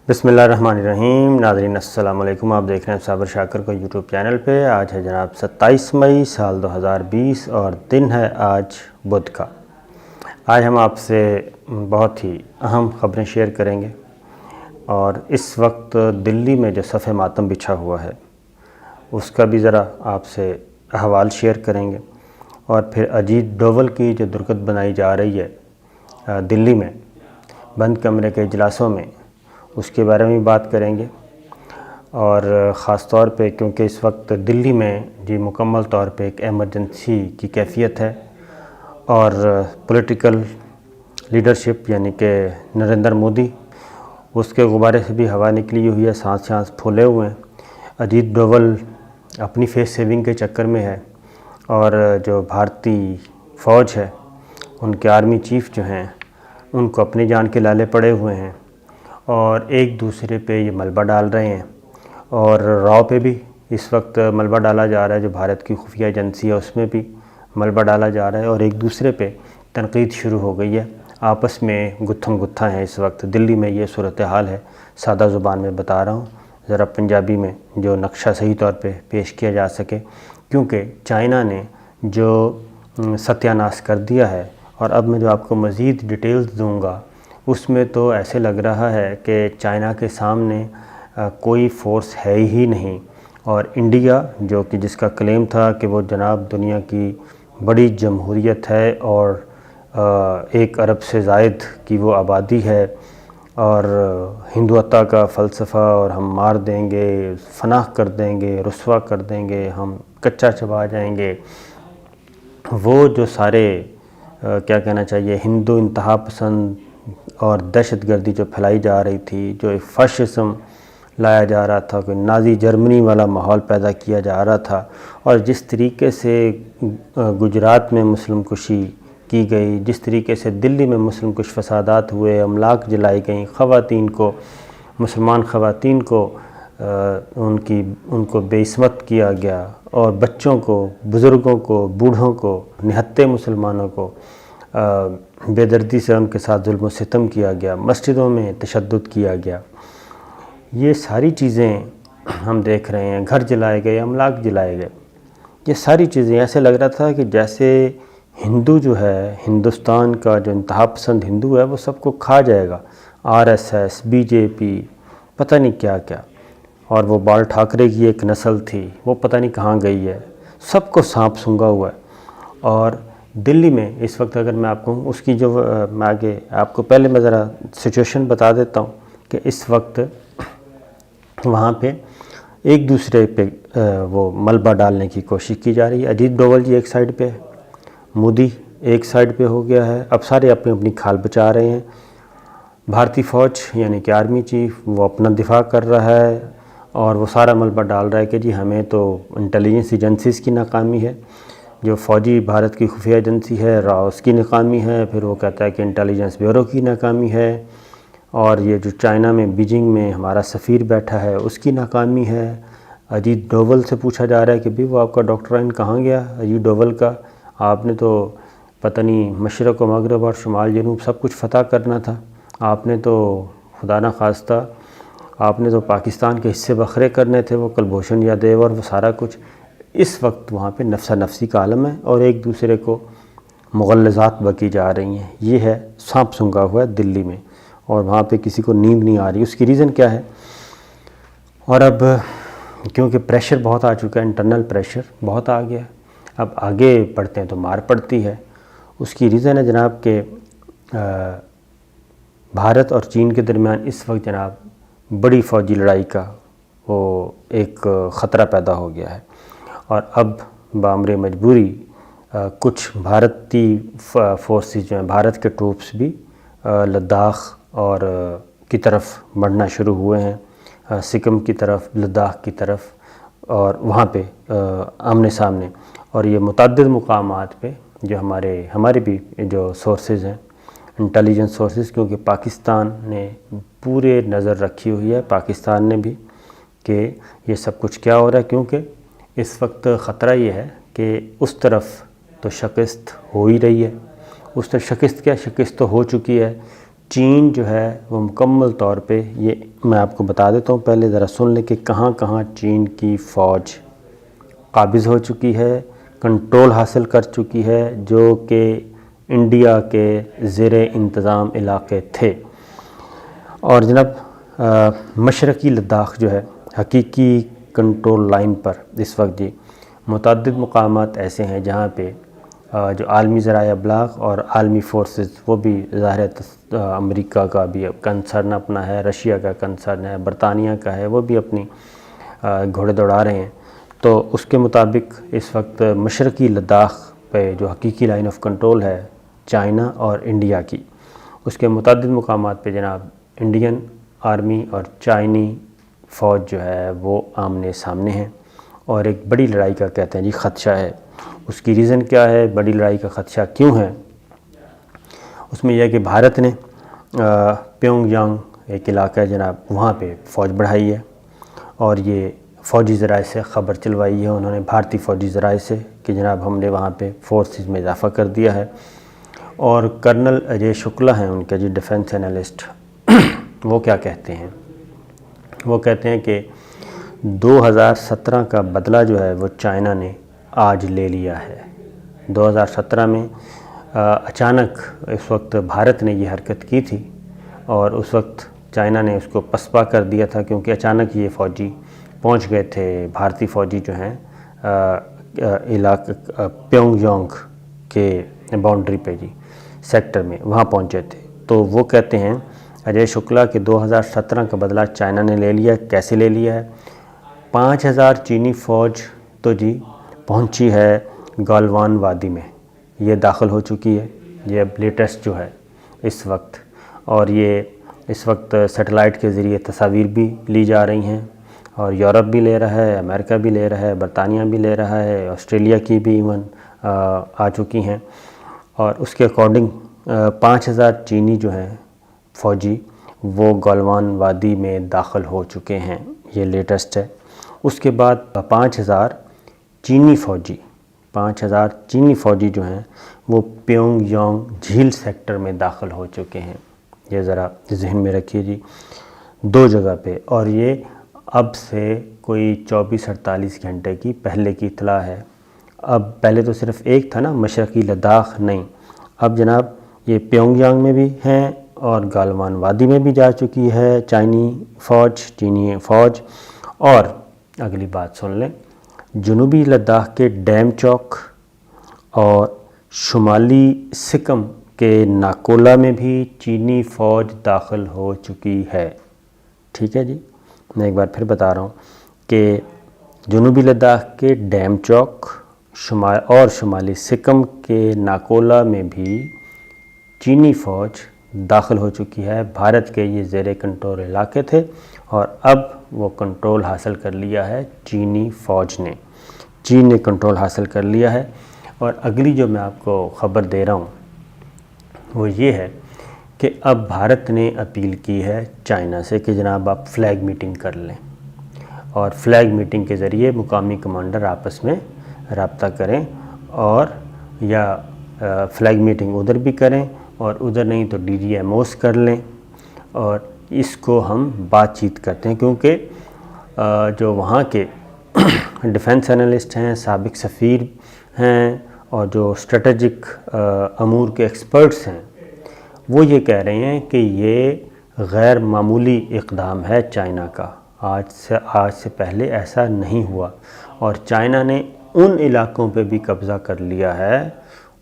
بسم اللہ الرحمن الرحیم۔ ناظرین السلام علیکم، آپ دیکھ رہے ہیں صابر شاکر کو یوٹیوب چینل پہ۔ آج ہے جناب 27 مئی سال 2020 اور دن ہے آج بدھ کا۔ آج ہم آپ سے بہت ہی اہم خبریں شیئر کریں گے، اور اس وقت دلی میں جو صف ماتم بچھا ہوا ہے اس کا بھی ذرا آپ سے احوال شیئر کریں گے، اور پھر اجیت ڈوول کی جو درگت بنائی جا رہی ہے دلی میں بند کمرے کے اجلاسوں میں، اس کے بارے میں بات کریں گے۔ اور خاص طور پہ کیونکہ اس وقت دلی میں مکمل طور پہ ایک ایمرجنسی کی کیفیت ہے، اور پولیٹیکل لیڈرشپ یعنی کہ نریندر مودی، اس کے غبارے سے بھی ہوا نکلی ہوئی ہے، سانس پھولے ہوئے ہیں۔ اجیت ڈوول اپنی فیس سیونگ کے چکر میں ہے، اور جو بھارتی فوج ہے ان کے آرمی چیف جو ہیں ان کو اپنی جان کے لالے پڑے ہوئے ہیں، اور ایک دوسرے پہ یہ ملبہ ڈال رہے ہیں، اور راؤ پہ بھی اس وقت ملبہ ڈالا جا رہا ہے، جو بھارت کی خفیہ ایجنسی ہے اس میں بھی ملبہ ڈالا جا رہا ہے، اور ایک دوسرے پہ تنقید شروع ہو گئی ہے۔ آپس میں گتھم گتھا ہیں اس وقت دلی میں، یہ صورتحال ہے۔ سادہ زبان میں بتا رہا ہوں، ذرا پنجابی میں جو نقشہ صحیح طور پہ پیش کیا جا سکے، کیونکہ چائنا نے جو ستیہ ناش کر دیا ہے، اور اب میں جو آپ کو مزید ڈیٹیلز دوں گا اس میں تو ایسے لگ رہا ہے کہ چائنا کے سامنے کوئی فورس ہے ہی نہیں، اور انڈیا جو کہ جس کا کلیم تھا کہ وہ جناب دنیا کی بڑی جمہوریت ہے، اور 1 ارب سے زائد کی وہ آبادی ہے، اور ہندوتا کا فلسفہ، اور ہم مار دیں گے، فناہ کر دیں گے، رسوا کر دیں گے، ہم کچا چبا جائیں گے، وہ جو سارے کیا کہنا چاہیے ہندو انتہا پسند اور دہشت گردی جو پھیلائی جا رہی تھی، جو ایک فاشزم لایا جا رہا تھا، کوئی نازی جرمنی والا ماحول پیدا کیا جا رہا تھا، اور جس طریقے سے گجرات میں مسلم کشی کی گئی، جس طریقے سے دلی میں مسلم کش فسادات ہوئے، املاک جلائی گئیں، خواتین کو، مسلمان خواتین کو ان کو بے عصمت کیا گیا، اور بچوں کو، بزرگوں کو، بوڑھوں کو، نہتے مسلمانوں کو بے دردی سے ان کے ساتھ ظلم و ستم کیا گیا، مسجدوں میں تشدد کیا گیا، یہ ساری چیزیں ہم دیکھ رہے ہیں۔ گھر جلائے گئے، املاک جلائے گئے، یہ ساری چیزیں ایسے لگ رہا تھا کہ جیسے ہندو جو ہے، ہندوستان کا جو انتہا پسند ہندو ہے وہ سب کو کھا جائے گا، RSS، BJP، پتہ نہیں کیا کیا، اور وہ بال ٹھاکرے کی ایک نسل تھی، وہ پتہ نہیں کہاں گئی ہے، سب کو سانپ سونگھا ہوا ہے۔ اور دلی میں اس وقت اگر میں آپ کو اس کی جو میں آگے آپ کو پہلے میں ذرا سچویشن بتا دیتا ہوں کہ اس وقت وہاں پہ ایک دوسرے پہ وہ ملبہ ڈالنے کی کوشش کی جا رہی ہے۔ اجیت ڈوول جی ایک سائیڈ پہ، مودی ایک سائیڈ پہ ہو گیا ہے، اب سارے اپنی اپنی کھال بچا رہے ہیں۔ بھارتی فوج یعنی کہ آرمی چیف وہ اپنا دفاع کر رہا ہے، اور وہ سارا ملبہ ڈال رہا ہے کہ جی ہمیں تو انٹیلیجنس ایجنسیز کی ناکامی ہے، جو فوجی بھارت کی خفیہ ایجنسی ہے راؤ اس کی ناکامی ہے، پھر وہ کہتا ہے کہ انٹیلیجنس بیورو کی ناکامی ہے، اور یہ جو چائنا میں بیجنگ میں ہمارا سفیر بیٹھا ہے اس کی ناکامی ہے۔ اجیت ڈوول سے پوچھا جا رہا ہے کہ بھی وہ آپ کا ڈاکٹرائن کہاں گیا اجیت ڈوول کا، آپ نے تو پتہ نہیں مشرق و مغرب اور شمال جنوب سب کچھ فتح کرنا تھا، آپ نے تو خدا نہ خواستہ آپ نے تو پاکستان کے حصے بکھرے کرنے تھے، وہ کلبھوشن یادیو اور وہ سارا کچھ۔ اس وقت وہاں پہ نفسا نفسی کا عالم ہے، اور ایک دوسرے کو مغلظات بکی جا رہی ہیں، یہ ہے سانپ سونگھا ہوا ہے دلی میں، اور وہاں پہ کسی کو نیند نہیں آ رہی۔ اس کی ریزن کیا ہے؟ اور اب کیونکہ پریشر بہت آ چکا ہے، انٹرنل پریشر بہت آ گیا ہے، اب آگے بڑھتے ہیں تو مار پڑتی ہے۔ اس کی ریزن ہے جناب کہ بھارت اور چین کے درمیان اس وقت جناب بڑی فوجی لڑائی کا وہ ایک خطرہ پیدا ہو گیا ہے، اور اب بامر مجبوری کچھ بھارتی فورسز جو ہیں، بھارت کے ٹروپس بھی لداخ اور کی طرف بڑھنا شروع ہوئے ہیں، سکم کی طرف، لداخ کی طرف، اور وہاں پہ آمنے سامنے، اور یہ متعدد مقامات پہ جو ہمارے بھی جو سورسز ہیں انٹیلیجنس سورسز، کیونکہ پاکستان نے پورے نظر رکھی ہوئی ہے، پاکستان نے بھی، کہ یہ سب کچھ کیا ہو رہا ہے، کیونکہ اس وقت خطرہ یہ ہے کہ اس طرف تو شکست ہو ہی رہی ہے، اس طرف شکست کیا شکست تو ہو چکی ہے، چین جو ہے وہ مکمل طور پہ، یہ میں آپ کو بتا دیتا ہوں، پہلے ذرا سن لیں کہ کہاں کہاں چین کی فوج قابض ہو چکی ہے، کنٹرول حاصل کر چکی ہے، جو کہ انڈیا کے زیر انتظام علاقے تھے۔ اور جناب مشرقی لداخ جو ہے حقیقی کنٹرول لائن پر اس وقت جی متعدد مقامات ایسے ہیں جہاں پہ جو عالمی ذرائع ابلاغ اور عالمی فورسز، وہ بھی ظاہر ہے امریکہ کا بھی کنسرن اپنا ہے، رشیا کا کنسرن ہے، برطانیہ کا ہے، وہ بھی اپنی گھوڑے دوڑا رہے ہیں۔ تو اس کے مطابق اس وقت مشرقی لداخ پہ جو حقیقی لائن آف کنٹرول ہے چائنا اور انڈیا کی، اس کے متعدد مقامات پہ جناب انڈین آرمی اور چائنی فوج جو ہے وہ آمنے سامنے ہیں، اور ایک بڑی لڑائی کا کہتے ہیں جی خدشہ ہے۔ اس کی ریزن کیا ہے، بڑی لڑائی کا خدشہ کیوں ہے؟ اس میں یہ ہے کہ بھارت نے پیونگ یانگ ایک علاقہ ہے جناب، وہاں پہ فوج بڑھائی ہے، اور یہ فوجی ذرائع سے خبر چلوائی ہے انہوں نے، بھارتی فوجی ذرائع سے، کہ جناب ہم نے وہاں پہ فورسز میں اضافہ کر دیا ہے۔ اور کرنل اجے شکلا ہیں ان کے جی ڈیفنس انالسٹ، وہ کیا کہتے ہیں؟ وہ کہتے ہیں کہ 2017 کا بدلہ جو ہے وہ چائنا نے آج لے لیا ہے۔ 2017 میں اچانک اس وقت بھارت نے یہ حرکت کی تھی، اور اس وقت چائنا نے اس کو پسپا کر دیا تھا، کیونکہ اچانک یہ فوجی پہنچ گئے تھے، بھارتی فوجی جو ہیں علاقہ پیونگ یانگ کے باؤنڈری پہ جی سیکٹر میں وہاں پہنچے تھے۔ تو وہ کہتے ہیں اجے شکلا کہ 2017 کا بدلہ چائنا نے لے لیا۔ کیسے لے لیا ہے؟ 5000 چینی فوج تو جی پہنچی ہے گالوان وادی میں، یہ داخل ہو چکی ہے، یہ اب لیٹسٹ جو ہے اس وقت، اور یہ اس وقت سیٹلائٹ کے ذریعے تصاویر بھی لی جا رہی ہیں، اور یورپ بھی لے رہا ہے، امریکہ بھی لے رہا ہے، برطانیہ بھی لے رہا ہے، آسٹریلیا کی بھی ایون آ چکی ہیں، اور اس کے اکارڈنگ 5000 چینی جو ہیں فوجی وہ گالوان وادی میں داخل ہو چکے ہیں، یہ لیٹسٹ ہے۔ اس کے بعد 5000 چینی فوجی جو ہیں وہ پیونگ یانگ جھیل سیکٹر میں داخل ہو چکے ہیں، یہ ذرا ذہن میں رکھیے جی، 2 جگہ پہ، اور یہ اب سے کوئی 24-48 گھنٹے کی پہلے کی اطلاع ہے۔ اب پہلے تو صرف ایک تھا نا مشرقی لداخ، نہیں، اب جناب یہ پیونگ یانگ میں بھی ہیں اور گالوان وادی میں بھی جا چکی ہے چینی فوج۔ اور اگلی بات سن لیں، جنوبی لداخ کے ڈیم چوک اور شمالی سکم کے ناکولا میں بھی چینی فوج داخل ہو چکی ہے۔ ٹھیک ہے جی، میں ایک بار پھر بتا رہا ہوں کہ جنوبی لداخ کے ڈیم چوک اور شمالی سکم کے ناکولا میں بھی چینی فوج داخل ہو چکی ہے۔ بھارت کے یہ زیر کنٹرول علاقے تھے، اور اب وہ کنٹرول حاصل کر لیا ہے چینی فوج نے، چین نے کنٹرول حاصل کر لیا ہے۔ اور اگلی جو میں آپ کو خبر دے رہا ہوں وہ یہ ہے کہ اب بھارت نے اپیل کی ہے چائنا سے کہ جناب آپ فلیگ میٹنگ کر لیں، اور فلیگ میٹنگ کے ذریعے مقامی کمانڈر آپس میں رابطہ کریں، اور یا فلیگ میٹنگ ادھر بھی کریں، اور ادھر نہیں تو ڈی جی ایم اوز کر لیں، اور اس کو ہم بات چیت کرتے ہیں، کیونکہ جو وہاں کے ڈیفنس انالسٹ ہیں، سابق سفیر ہیں، اور جو اسٹریٹجک امور کے ایکسپرٹس ہیں، وہ یہ کہہ رہے ہیں کہ یہ غیر معمولی اقدام ہے چائنا کا، آج سے پہلے ایسا نہیں ہوا، اور چائنا نے ان علاقوں پہ بھی قبضہ کر لیا ہے،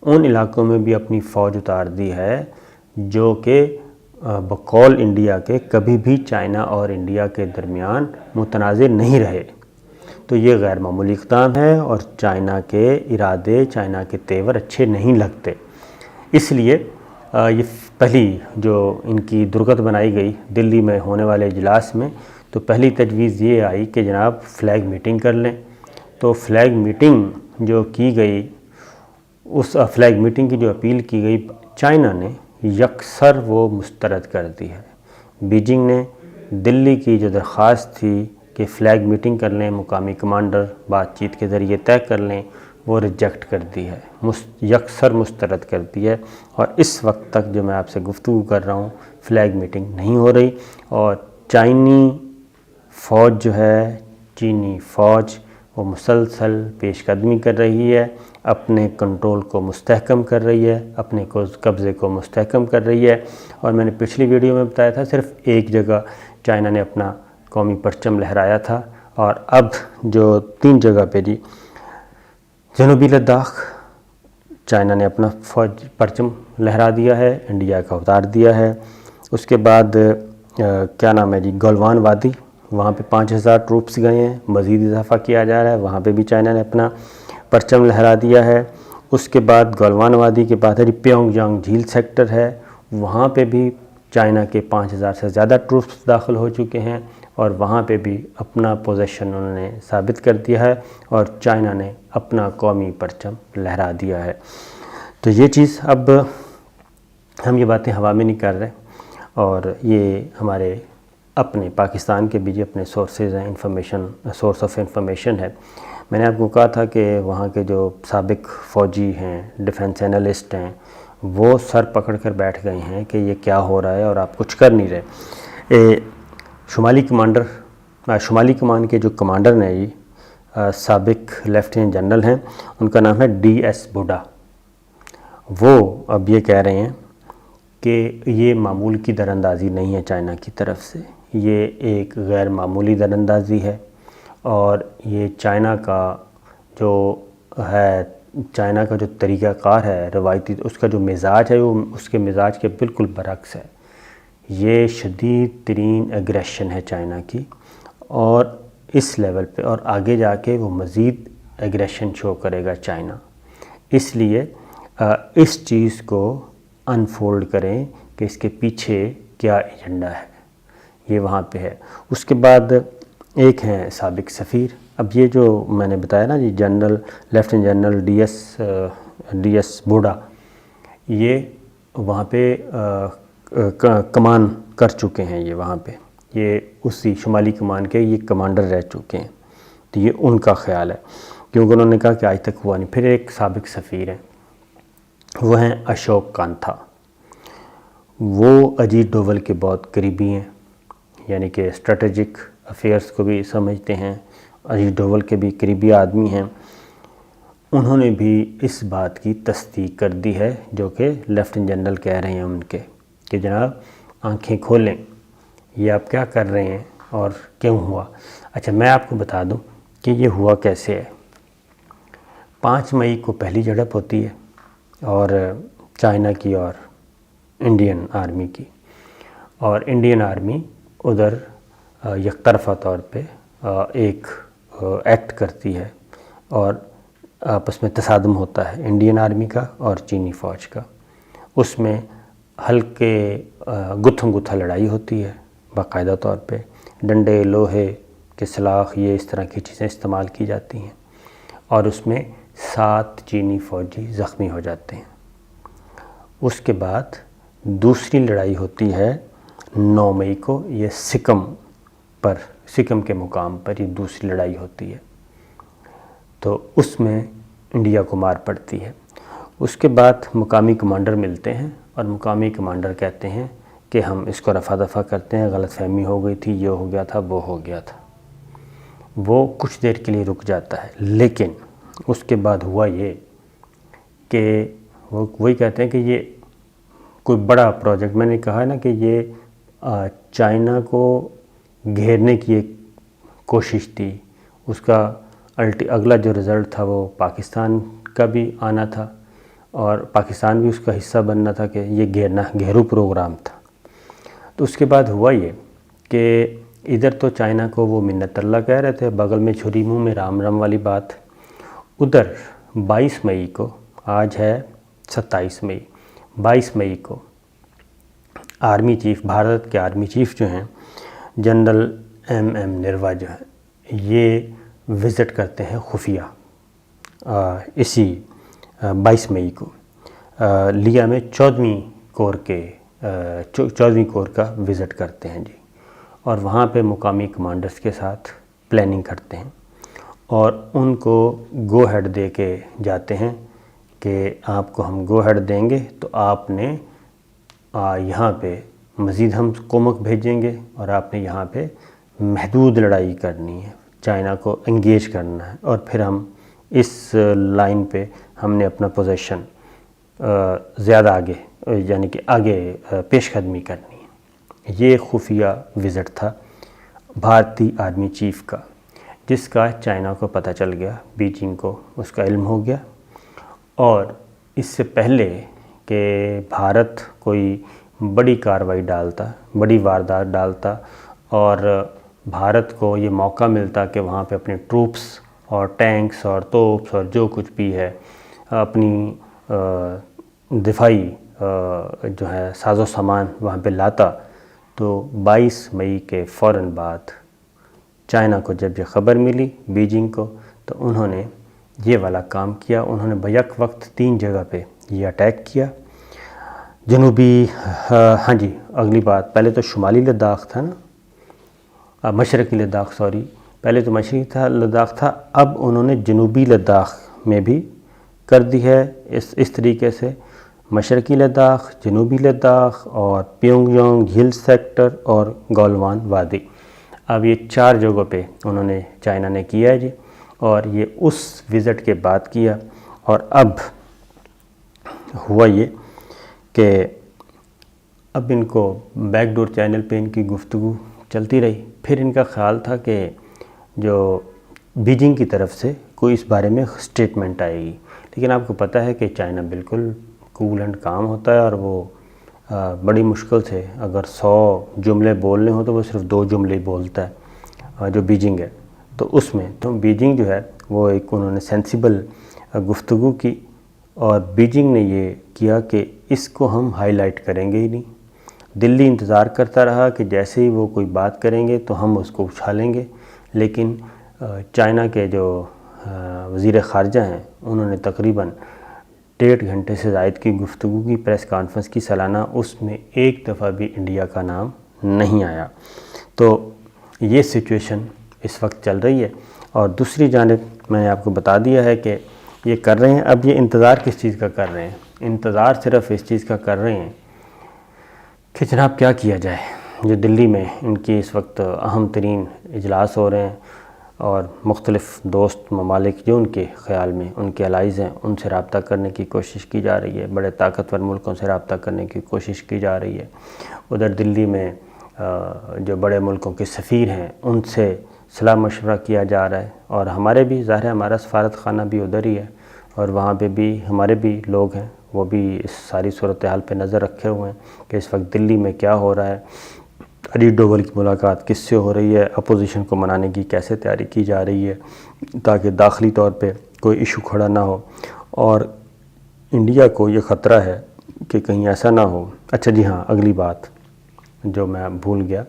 ان علاقوں میں بھی اپنی فوج اتار دی ہے جو کہ بقول انڈیا کے کبھی بھی چائنا اور انڈیا کے درمیان متنازع نہیں رہے۔ تو یہ غیر معمولی اقدام ہے، اور چائنا کے ارادے، چائنا کے تیور اچھے نہیں لگتے، اس لیے یہ پہلی جو ان کی درگت بنائی گئی دلی میں ہونے والے اجلاس میں، تو پہلی تجویز یہ آئی کہ جناب فلیگ میٹنگ کر لیں۔ تو فلیگ میٹنگ جو کی گئی، اس فلیگ میٹنگ کی جو اپیل کی گئی، چائنا نے یکسر وہ مسترد کر دی ہے۔ بیجنگ نے دلی کی جو درخواست تھی کہ فلیگ میٹنگ کر لیں، مقامی کمانڈر بات چیت کے ذریعے طے کر لیں، وہ ریجیکٹ کر دی ہے، یکسر مسترد کر دی ہے، اور اس وقت تک جو میں آپ سے گفتگو کر رہا ہوں فلیگ میٹنگ نہیں ہو رہی، اور چینی فوج وہ مسلسل پیش قدمی کر رہی ہے، اپنے کنٹرول کو مستحکم کر رہی ہے، اپنے قبضے کو مستحکم کر رہی ہے۔ اور میں نے پچھلی ویڈیو میں بتایا تھا صرف ایک جگہ چائنا نے اپنا قومی پرچم لہرایا تھا، اور اب جو 3 جگہ پہ جی جنوبی لداخ چائنا نے اپنا پرچم لہرا دیا ہے، انڈیا کا اتار دیا ہے۔ اس کے بعد کیا نام ہے جی گلوان وادی، وہاں پہ 5000 ٹروپس گئے ہیں، مزید اضافہ کیا جا رہا ہے، وہاں پہ بھی چائنا نے اپنا پرچم لہرا دیا ہے۔ اس کے بعد گلوان وادی کے بعد ہے جی پیونگ جانگ جھیل سیکٹر ہے، وہاں پہ بھی چائنا کے 5000 سے زیادہ ٹروپس داخل ہو چکے ہیں، اور وہاں پہ بھی اپنا پوزیشن انہوں نے ثابت کر دیا ہے، اور چائنا نے اپنا قومی پرچم لہرا دیا ہے۔ تو یہ چیز اب ہم یہ باتیں ہوا میں نہیں کر رہے، اور یہ ہمارے اپنے پاکستان کے بھی اپنے سورسز ہیں، سورس آف انفارمیشن ہے۔ میں نے آپ کو کہا تھا کہ وہاں کے جو سابق فوجی ہیں، ڈیفنس اینالسٹ ہیں، وہ سر پکڑ کر بیٹھ گئے ہیں کہ یہ کیا ہو رہا ہے اور آپ کچھ کر نہیں رہے۔ شمالی کمان کے جو کمانڈر ہیں جی سابق لیفٹیننٹ جنرل ہیں، ان کا نام ہے DS بوڈا۔ وہ اب یہ کہہ رہے ہیں کہ یہ معمول کی دراندازی نہیں ہے چائنا کی طرف سے، یہ ایک غیر معمولی دراندازی ہے، اور یہ چائنا کا جو طریقہ کار ہے روایتی، اس کا جو مزاج ہے وہ اس کے مزاج کے بالکل برعکس ہے۔ یہ شدید ترین ایگریشن ہے چائنا کی، اور اس لیول پہ اور آگے جا کے وہ مزید ایگریشن شو کرے گا چائنا۔ اس لیے اس چیز کو انفولڈ کریں کہ اس کے پیچھے کیا ایجنڈا ہے، یہ وہاں پہ ہے۔ اس کے بعد ایک ہیں سابق سفیر، اب یہ جو میں نے بتایا نا جی لیفٹیننٹ جنرل DS بوڈا، یہ وہاں پہ کمان کر چکے ہیں، یہ وہاں پہ یہ اسی شمالی کمان کے یہ کمانڈر رہ چکے ہیں، تو یہ ان کا خیال ہے، کیونکہ انہوں نے کہا کہ آج تک ہوا نہیں۔ پھر ایک سابق سفیر ہیں، وہ ہیں اشوک کانتھا، وہ اجیت ڈوول کے بہت قریبی ہیں، یعنی کہ اسٹریٹجک افیئرس کو بھی سمجھتے ہیں، اجیت ڈوول کے بھی قریبی آدمی ہیں۔ انہوں نے بھی اس بات کی تصدیق کر دی ہے جو کہ لیفٹیننٹ جنرل کہہ رہے ہیں ان کے، کہ جناب آنکھیں کھولیں، یہ آپ کیا کر رہے ہیں اور کیوں ہوا۔ اچھا میں آپ کو بتا دوں کہ یہ ہوا کیسے ہے۔ 5 مئی کو پہلی جھڑپ ہوتی ہے، اور چائنا کی اور انڈین آرمی کی، اور انڈین آرمی ادھر یک طرفہ طور پہ ایک ایکٹ کرتی ہے، اور آپس میں تصادم ہوتا ہے انڈین آرمی کا اور چینی فوج کا۔ اس میں ہلکے گتھم گتھا لڑائی ہوتی ہے، باقاعدہ طور پہ ڈنڈے، لوہے کے سلاخ، یہ اس طرح کی چیزیں استعمال کی جاتی ہیں، اور اس میں 7 چینی فوجی زخمی ہو جاتے ہیں۔ اس کے بعد دوسری لڑائی ہوتی ہے 9 مئی کو، یہ سکم کے مقام پر یہ دوسری لڑائی ہوتی ہے، تو اس میں انڈیا کو مار پڑتی ہے۔ اس کے بعد مقامی کمانڈر ملتے ہیں، اور مقامی کمانڈر کہتے ہیں کہ ہم اس کو رفع دفع کرتے ہیں، غلط فہمی ہو گئی تھی، یہ ہو گیا تھا، وہ ہو گیا تھا۔ وہ کچھ دیر کے لیے رک جاتا ہے، لیکن اس کے بعد ہوا یہ کہ وہی کہتے ہیں کہ یہ کوئی بڑا پروجیکٹ، میں نے کہا ہے نا کہ یہ چائنا کو گھیرنے کی ایک کوشش تھی، اس کا اگلا جو رزلٹ تھا وہ پاکستان کا بھی آنا تھا، اور پاکستان بھی اس کا حصہ بننا تھا، کہ یہ گھیرو پروگرام تھا۔ تو اس کے بعد ہوا یہ کہ ادھر تو چائنا کو وہ منت اللہ کہہ رہے تھے، بغل میں چھری منہ میں رام رام والی بات۔ ادھر 22 مئی کو، آج ہے 27 مئی، 22 مئی کو آرمی چیف، بھارت کے آرمی چیف جو ہیں جنرل MM نروا جو ہیں، یہ وزٹ کرتے ہیں خفیہ اسی 22 مئی کو لیہ میں 14ویں کور کا وزٹ کرتے ہیں جی، اور وہاں پہ مقامی کمانڈرز کے ساتھ پلاننگ کرتے ہیں، اور ان کو گو ہیڈ دے کے جاتے ہیں کہ آپ کو ہم گو ہیڈ دیں گے تو آپ نے یہاں پہ مزید ہم کومک بھیجیں گے اور آپ نے یہاں پہ محدود لڑائی کرنی ہے، چائنا کو انگیج کرنا ہے، اور پھر ہم اس لائن پہ ہم نے اپنا پوزیشن زیادہ آگے یعنی کہ آگے پیش قدمی کرنی ہے۔ یہ خفیہ وزٹ تھا بھارتی آرمی چیف کا، جس کا چائنا کو پتہ چل گیا، بیجنگ کو اس کا علم ہو گیا، اور اس سے پہلے کہ بھارت کوئی بڑی کارروائی ڈالتا، بڑی واردات ڈالتا اور بھارت کو یہ موقع ملتا کہ وہاں پہ اپنے ٹروپس اور ٹینکس اور توپس اور جو کچھ بھی ہے اپنی دفاعی جو ہے ساز و سامان وہاں پہ لاتا، تو 22 مئی کے فوراً بعد چائنا کو جب یہ خبر ملی بیجنگ کو، تو انہوں نے یہ والا کام کیا۔ انہوں نے بیک وقت 3 جگہ پہ یہ اٹیک کیا۔ جنوبی اگلی بات، پہلے تو شمالی لداخ تھا نا، مشرقی لداخ سوری، پہلے تو مشرقی لداخ تھا، اب انہوں نے جنوبی لداخ میں بھی کر دی ہے اس طریقے سے، مشرقی لداخ، جنوبی لداخ اور پیونگ یانگ ہل سیکٹر اور گولوان وادی۔ اب یہ 4 جگہوں پہ انہوں نے چائنا نے کیا ہے جی، اور یہ اس وزٹ کے بعد کیا، اور اب ہوا یہ کہ اب ان کو بیک ڈور چینل پہ ان کی گفتگو چلتی رہی۔ پھر ان کا خیال تھا کہ جو بیجنگ کی طرف سے کوئی اس بارے میں سٹیٹمنٹ آئے گی، لیکن آپ کو پتہ ہے کہ چائنا بالکل کول اینڈ کام ہوتا ہے، اور وہ بڑی مشکل سے اگر 100 جملے بولنے ہوں تو وہ صرف 2 جملے ہی بولتا ہے جو بیجنگ ہے۔ تو اس میں تو بیجنگ جو ہے وہ ایک انہوں نے سینسیبل گفتگو کی، اور بیجنگ نے یہ کیا کہ اس کو ہم ہائی لائٹ کریں گے ہی نہیں۔ دلی انتظار کرتا رہا کہ جیسے ہی وہ کوئی بات کریں گے تو ہم اس کو اچھالیں گے، لیکن چائنا کے جو وزیر خارجہ ہیں انہوں نے تقریباً 1.5 گھنٹے سے زائد کی گفتگو کی، پریس کانفرنس کی سالانہ، اس میں ایک دفعہ بھی انڈیا کا نام نہیں آیا۔ تو یہ سچویشن اس وقت چل رہی ہے، اور دوسری جانب میں نے آپ کو بتا دیا ہے کہ یہ کر رہے ہیں۔ اب یہ انتظار کس چیز کا کر رہے ہیں؟ انتظار صرف اس چیز کا کر رہے ہیں کہ جناب کیا کیا جائے۔ جو دلی میں ان کی اس وقت اہم ترین اجلاس ہو رہے ہیں، اور مختلف دوست ممالک جو ان کے خیال میں ان کے الائز ہیں ان سے رابطہ کرنے کی کوشش کی جا رہی ہے، بڑے طاقتور ملکوں سے رابطہ کرنے کی کوشش کی جا رہی ہے۔ ادھر دلی میں جو بڑے ملکوں کے سفیر ہیں ان سے صلاح مشورہ کیا جا رہا ہے، اور ہمارے بھی ظاہر ہے ہمارا سفارت خانہ بھی ادھر ہی ہے، اور وہاں پہ بھی ہمارے بھی لوگ ہیں، وہ بھی اس ساری صورتحال پہ نظر رکھے ہوئے ہیں کہ اس وقت دلی میں کیا ہو رہا ہے، اجیت ڈوبھل کی ملاقات کس سے ہو رہی ہے، اپوزیشن کو منانے کی کیسے تیاری کی جا رہی ہے تاکہ داخلی طور پہ کوئی ایشو کھڑا نہ ہو، اور انڈیا کو یہ خطرہ ہے کہ کہیں ایسا نہ ہو۔ اچھا جی ہاں، اگلی بات جو میں بھول گیا،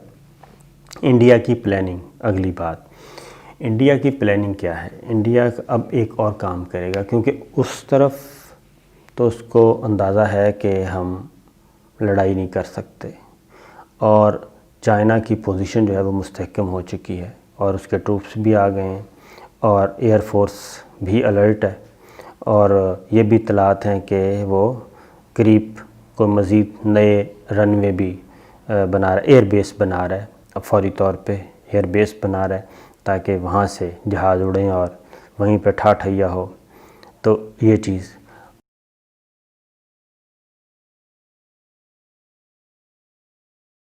انڈیا کی پلاننگ۔ اگلی بات، انڈیا کی پلاننگ کیا ہے؟ انڈیا اب ایک اور کام کرے گا، کیونکہ اس طرف تو اس کو اندازہ ہے کہ ہم لڑائی نہیں کر سکتے، اور چائنا کی پوزیشن جو ہے وہ مستحکم ہو چکی ہے، اور اس کے ٹروپس بھی آ گئے ہیں، اور ایئر فورس بھی الرٹ ہے، اور یہ بھی اطلاعات ہیں کہ وہ قریب کو مزید نئے رن وے بھی بنا رہا ہے، ایئر بیس بنا رہا ہے، اب فوری طور پہ ایئر بیس بنا رہا ہے تاکہ وہاں سے جہاز اڑیں اور وہیں پہ ٹھاٹھیا ہو۔ تو یہ چیز